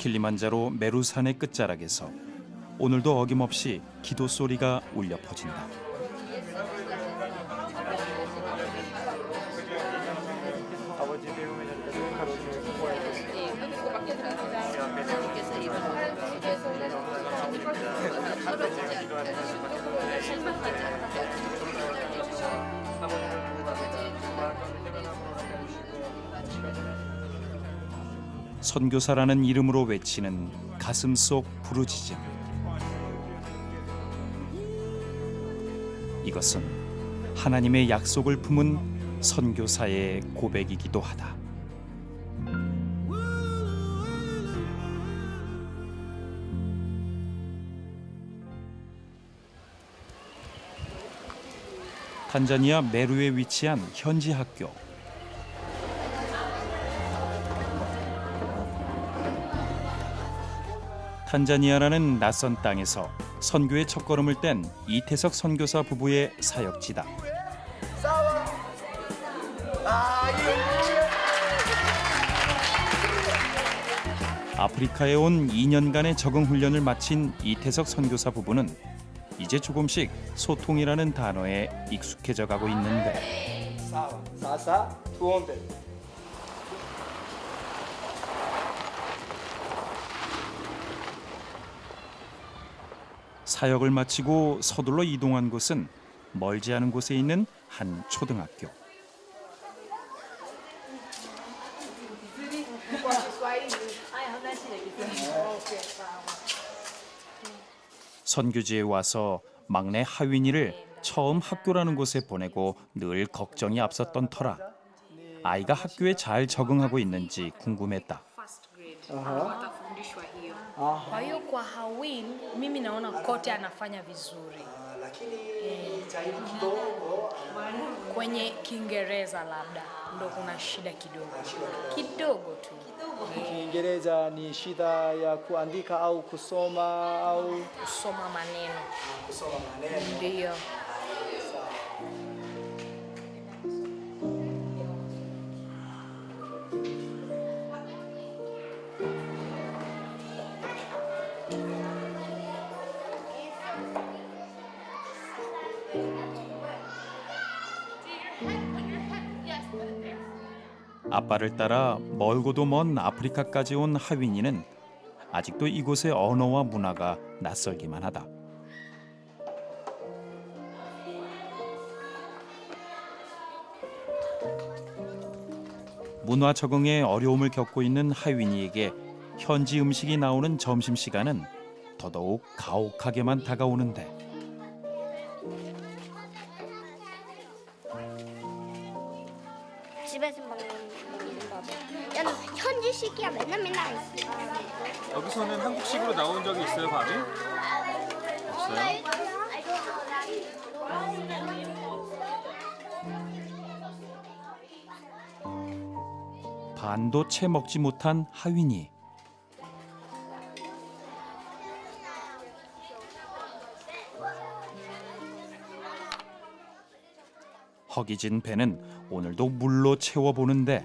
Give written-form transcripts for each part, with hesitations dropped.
킬리만자로 메루산의 끝자락에서 오늘도 어김없이 기도 소리가 울려 퍼진다. 선교사라는 이름으로 외치는 가슴 속 부르짖음. 이것은 하나님의 약속을 품은 선교사의 고백이기도 하다. 탄자니아 메루에 위치한 현지 학교. 탄자니아라는 낯선 땅에서 선교의 첫걸음을 뗀 이태석 선교사 부부의 사역지다. 아프리카에 온 2년간의 적응 훈련을 마친 이태석 선교사 부부는 이제 조금씩 소통이라는 단어에 익숙해져 가고 있는데 사역을 마치고 서둘러 이동한 곳은 멀지 않은 곳에 있는 한 초등학교. 선교지에 와서 막내 하윈이를 처음 학교라는 곳에 보내고 늘 걱정이 앞섰던 터라 아이가 학교에 잘 적응하고 있는지 궁금했다. Kwa hiyo kwa Hawin mimi naona kote anafanya vizuri. Kwenye Kiingereza labda ndo kuna shida kidogo tu. Kiingereza ni shida ya kuandika au kusoma au Kusoma maneno. kusoma maneno. Ndio. 아빠를 따라 멀고도 먼 아프리카까지 온 하윈이는 아직도 이곳의 언어와 문화가 낯설기만 하다. 문화 적응에 어려움을 겪고 있는 하윈이에게 현지 음식이 나오는 점심시간은 더더욱 가혹하게만 다가오는데 집에서 먹는 거. 야, 현지식이야. 맨날 있어. 여기서는 한국식으로 나온 적이 있어요, 밥이? 없어요? 반도 채 먹지 못한 하윈이. 허기진 배는 오늘도 물로 채워보는데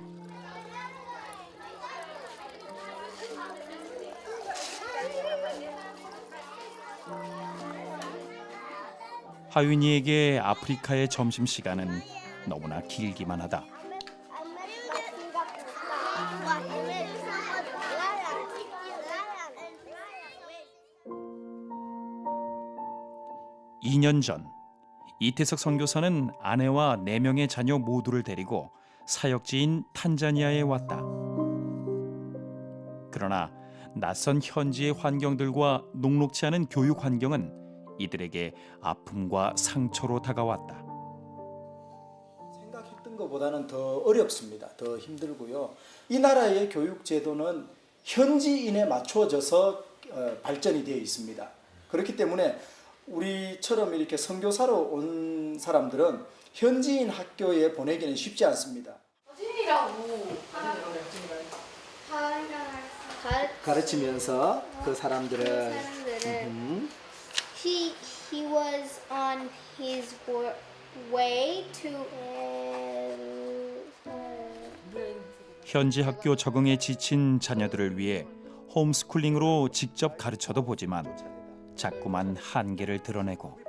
하윈이에게 아프리카의 점심시간은 너무나 길기만 하다. 2년 전 이태석 선교사는 아내와 4명의 자녀 모두를 데리고 사역지인 탄자니아에 왔다. 그러나 낯선 현지의 환경들과 녹록치 않은 교육 환경은 이들에게 아픔과 상처로 다가왔다. 생각했던 것보다는 더 어렵습니다. 더 힘들고요. 이 나라의 교육 제도는 현지인에 맞춰져서 발전이 되어 있습니다. 그렇기 때문에 우리처럼 이렇게 선교사로 온 사람들은 현지인 학교에 보내기는 쉽지 않습니다. 가르치면서 그 사람들을 He was on his way to 현지 학교 적응에 지친 자녀들을 위해 홈스쿨링으로 직접 가르쳐도 보지만 자꾸만 한계를 드러내고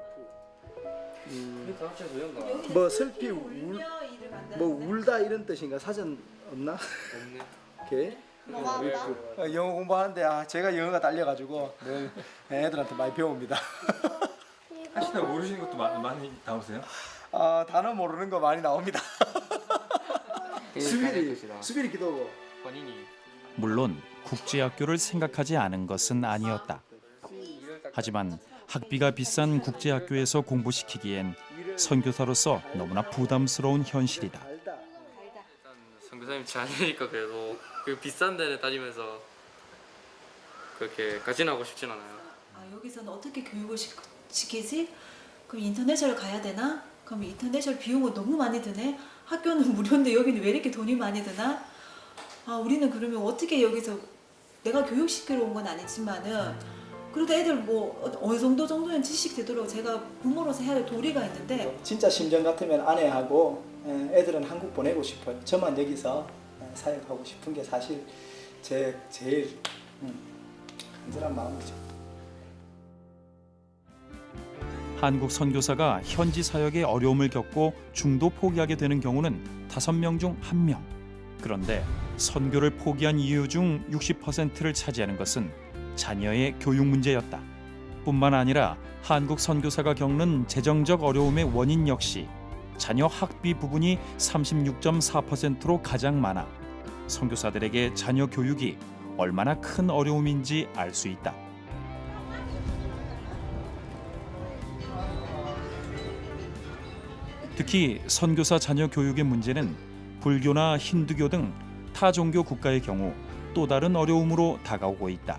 뭐 슬피 뭐 울다 이런 뜻인가? 사전 없나? 없네. 오케이. 영어 공부하는데 제가 영어가 딸려가지고 늘 애들한테 많이 배웁니다. 하시다 모르시는 것도 많이 나오세요? 단어 모르는 거 많이 나옵니다. 수비리 기도고. 물론 국제학교를 생각하지 않은 것은 아니었다. 하지만 학비가 비싼 국제학교에서 공부시키기엔 선교사로서 너무나 부담스러운 현실이다. 선교사님 자녀니까 그래도 그 비싼 데를 다니면서 그렇게 가진하고 싶진 않아요. 여기서는 어떻게 교육을 시키지? 그럼 인터내셔널 가야 되나? 그럼 인터내셔널 비용은 너무 많이 드네? 학교는 무료인데 여기는 왜 이렇게 돈이 많이 드나? 우리는 그러면 어떻게 여기서 내가 교육시키러 온 건 아니지만은 그래도 애들 뭐 어느 정도는 지식 되도록 제가 부모로서 해야 될 도리가 있는데 진짜 심정 같으면 아내하고 애들은 한국 보내고 싶어요. 저만 여기서 사역하고 싶은 게 사실 제 제일 간절한 마음이죠. 한국 선교사가 현지 사역에 어려움을 겪고 중도 포기하게 되는 경우는 5명 중 1명. 그런데 선교를 포기한 이유 중 60%를 차지하는 것은 자녀의 교육 문제였다. 뿐만 아니라 한국 선교사가 겪는 재정적 어려움의 원인 역시 자녀 학비 부분이 36.4%로 가장 많아 선교사들에게 자녀 교육이 얼마나 큰 어려움인지 알 수 있다. 특히 선교사 자녀 교육의 문제는 불교나 힌두교 등 타 종교 국가의 경우 또 다른 어려움으로 다가오고 있다.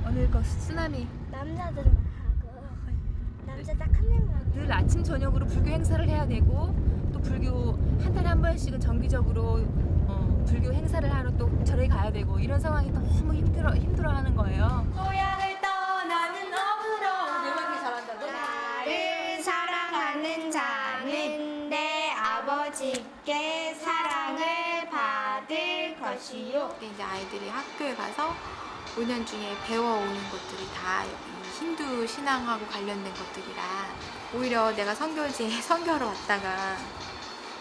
오늘 거 쓰나미. 남자들만 하고 남자 딱 한 명만. 늘 아침 저녁으로 불교 행사를 해야 되고 또 불교 한 달에 한 번씩은 정기적으로 불교 행사를 하러 또 절에 가야 되고 이런 상황이 너무 힘들어하는 거예요. 고향을 떠나는 어부로 이렇게 잘한다. 나를 사랑하는 자는 내 아버지께 사랑을 받을 것이요. 이제 아이들이 학교에 가서 5년 중에 배워오는 것들이 다 이 힌두 신앙하고 관련된 것들이라 오히려 내가 선교지에 선교하러 왔다가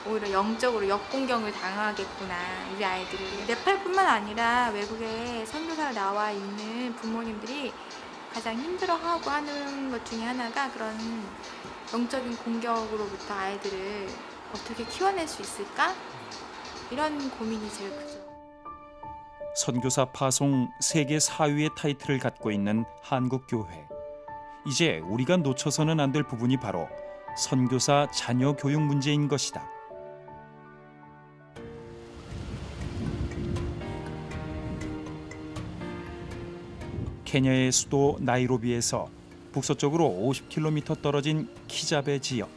오히려 영적으로 역공경을 당하겠구나. 우리 아이들이 네팔뿐만 아니라 외국에 선교사로 나와 있는 부모님들이 가장 힘들어하고 하는 것 중에 하나가 그런 영적인 공격으로부터 아이들을 어떻게 키워낼 수 있을까? 이런 고민이 제일 크죠. 선교사 파송 세계 4위의 타이틀을 갖고 있는 한국교회. 이제 우리가 놓쳐서는 안 될 부분이 바로 선교사 자녀 교육 문제인 것이다. 케냐의 수도 나이로비에서 북서쪽으로 50km 떨어진 키자베 지역.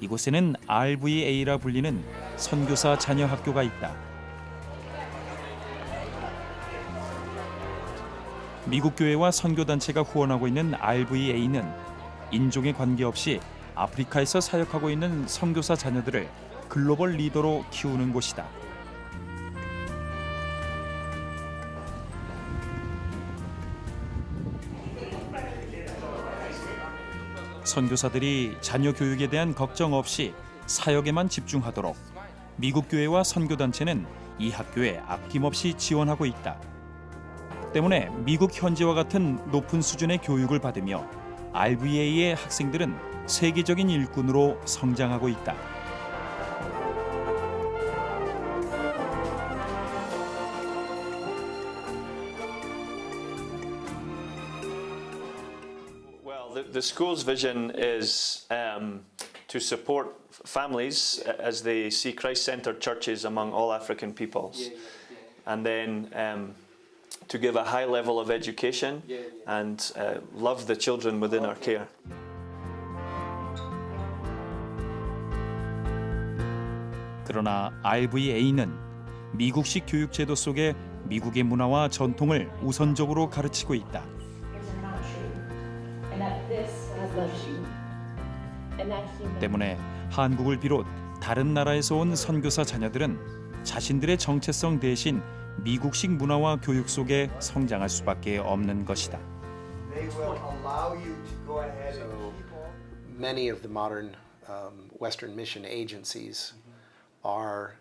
이곳에는 RVA라 불리는 선교사 자녀 학교가 있다. 미국 교회와 선교단체가 후원하고 있는 RVA는 인종에 관계없이 아프리카에서 사역하고 있는 선교사 자녀들을 글로벌 리더로 키우는 곳이다. 선교사들이 자녀 교육에 대한 걱정 없이 사역에만 집중하도록 미국 교회와 선교단체는 이 학교에 아낌없이 지원하고 있다. 때문에 미국 현지와 같은 높은 수준의 교육을 받으며 RVA의 학생들은 세계적인 일꾼으로 성장하고 있다. The school's vision is to support families as they see Christ-centered churches among all African peoples, and then to give a high level of education and love the children within our care. 그러나 RVA는 미국식 교육 제도 속에 미국의 문화와 전통을 우선적으로 가르치고 있다. 때문에 한국을 비롯 다른 나라에서 온 선교사 자녀들은 자신들의 정체성 대신 미국식 문화와 교육 속에 성장할 수밖에 없는 것이다. Many of the modern Western mission agencies are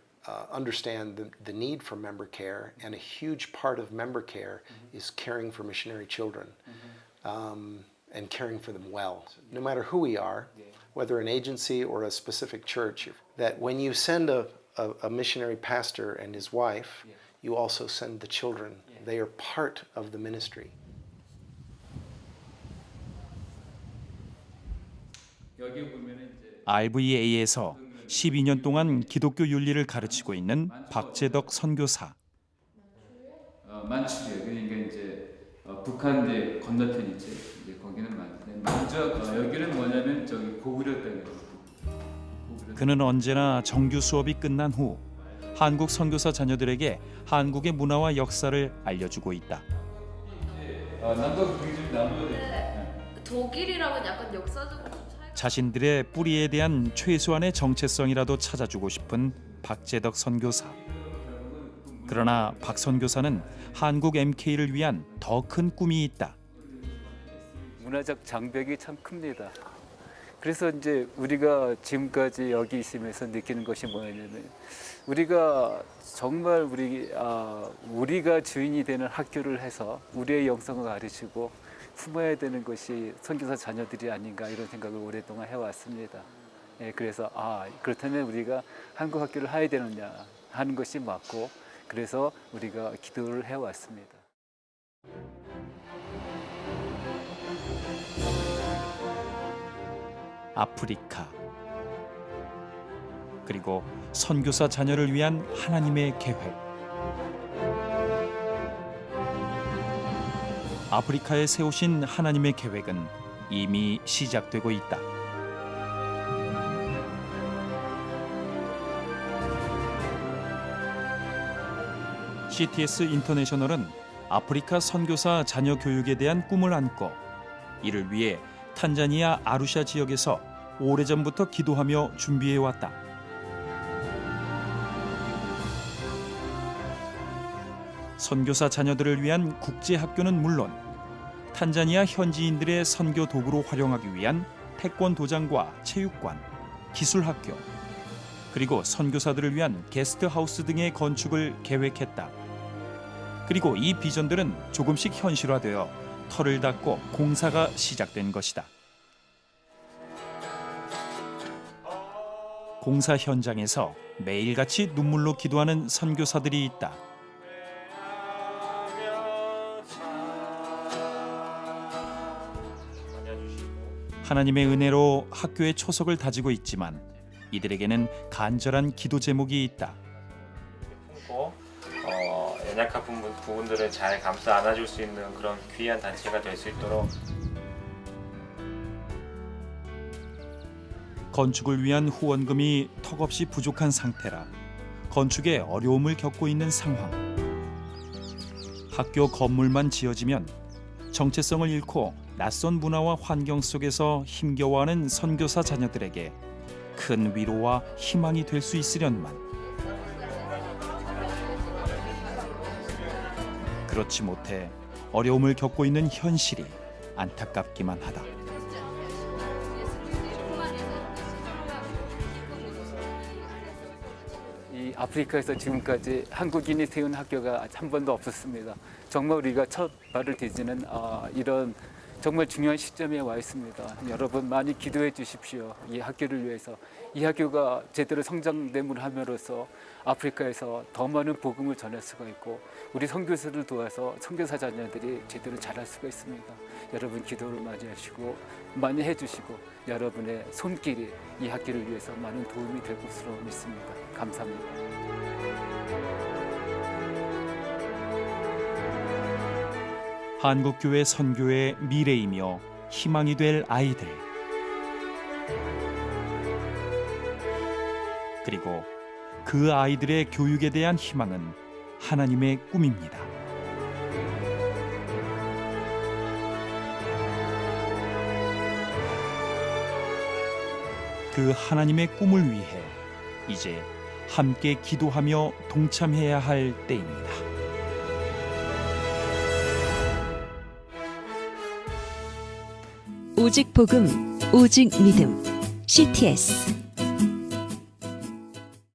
understand the need for member care, and a huge part of member care is caring for missionary children and caring for them well. No matter who we are, whether an agency or a specific church, that when you send a missionary pastor and his wife, you also send the children. They are part of the ministry. RVA에서 12년 동안 기독교 윤리를 가르치고 있는 박재덕 선교사. 만추리요. 그러니까 이제 북한 이제 건너편 있지. 이제 거기는 많은데 먼저 여기는 뭐냐면 저기 고구려 땅이에요. 그는 언제나 정규 수업이 끝난 후 한국 선교사 자녀들에게 한국의 문화와 역사를 알려주고 있다. 남도 그게 좀 나눠야 돼. 독일이랑은 약간 역사적으로 좀 차이가. 자신들의 뿌리에 대한 최소한의 정체성이라도 찾아주고 싶은 박재덕 선교사. 그러나 박 선교사는 한국 MK를 위한 더 큰 꿈이 있다. 문화적 장벽이 참 큽니다. 그래서 이제 우리가 지금까지 여기 있으면서 느끼는 것이 뭐냐면 우리가 정말 우리가 주인이 되는 학교를 해서 우리의 영성을 가르치고 품어야 되는 것이 선교사 자녀들이 아닌가 이런 생각을 오랫동안 해왔습니다. 예, 그래서 그렇다면 우리가 한국 학교를 해야 되느냐 하는 것이 맞고 그래서 우리가 기도를 해왔습니다. 아프리카 그리고 선교사 자녀를 위한 하나님의 계획. 아프리카에 세우신 하나님의 계획은 이미 시작되고 있다. CTS 인터내셔널은 아프리카 선교사 자녀 교육에 대한 꿈을 안고 이를 위해 탄자니아 아루샤 지역에서 오래전부터 기도하며 준비해왔다. 선교사 자녀들을 위한 국제학교는 물론 탄자니아 현지인들의 선교 도구로 활용하기 위한 태권도장과 체육관, 기술학교, 그리고 선교사들을 위한 게스트하우스 등의 건축을 계획했다. 그리고 이 비전들은 조금씩 현실화되어 털을 닦고 공사가 시작된 것이다. 공사 현장에서 매일같이 눈물로 기도하는 선교사들이 있다. 하나님의 은혜로 학교의 초석을 다지고 있지만 이들에게는 간절한 기도 제목이 있다. 연약한 부분들을 잘 감싸 안아줄 수 있는 그런 귀한 단체가 될 수 있도록 건축을 위한 후원금이 턱없이 부족한 상태라 건축에 어려움을 겪고 있는 상황. 학교 건물만 지어지면 정체성을 잃고 낯선 문화와 환경 속에서 힘겨워하는 선교사 자녀들에게 큰 위로와 희망이 될 수 있으련만. 그렇지 못해 어려움을 겪고 있는 현실이 안타깝기만 하다. 이 아프리카에서 지금까지 한국인이 세운 학교가 한 번도 없었습니다. 정말 우리가 첫 발을 디디는 이런 정말 중요한 시점에 와 있습니다. 여러분 많이 기도해 주십시오. 이 학교를 위해서. 이 학교가 제대로 성장됨을 함으로써 아프리카에서 더 많은 복음을 전할 수가 있고 우리 선교사를 도와서 선교사 자녀들이 제대로 자랄 수가 있습니다. 여러분 기도를 많이 하시고 많이 해주시고 여러분의 손길이 이 학교를 위해서 많은 도움이 될 것으로 믿습니다. 감사합니다. 한국교회 선교의 미래이며 희망이 될 아이들. 그리고 그 아이들의 교육에 대한 희망은 하나님의 꿈입니다. 그 하나님의 꿈을 위해 이제 함께 기도하며 동참해야 할 때입니다. 오직 복음, 오직 믿음. CTS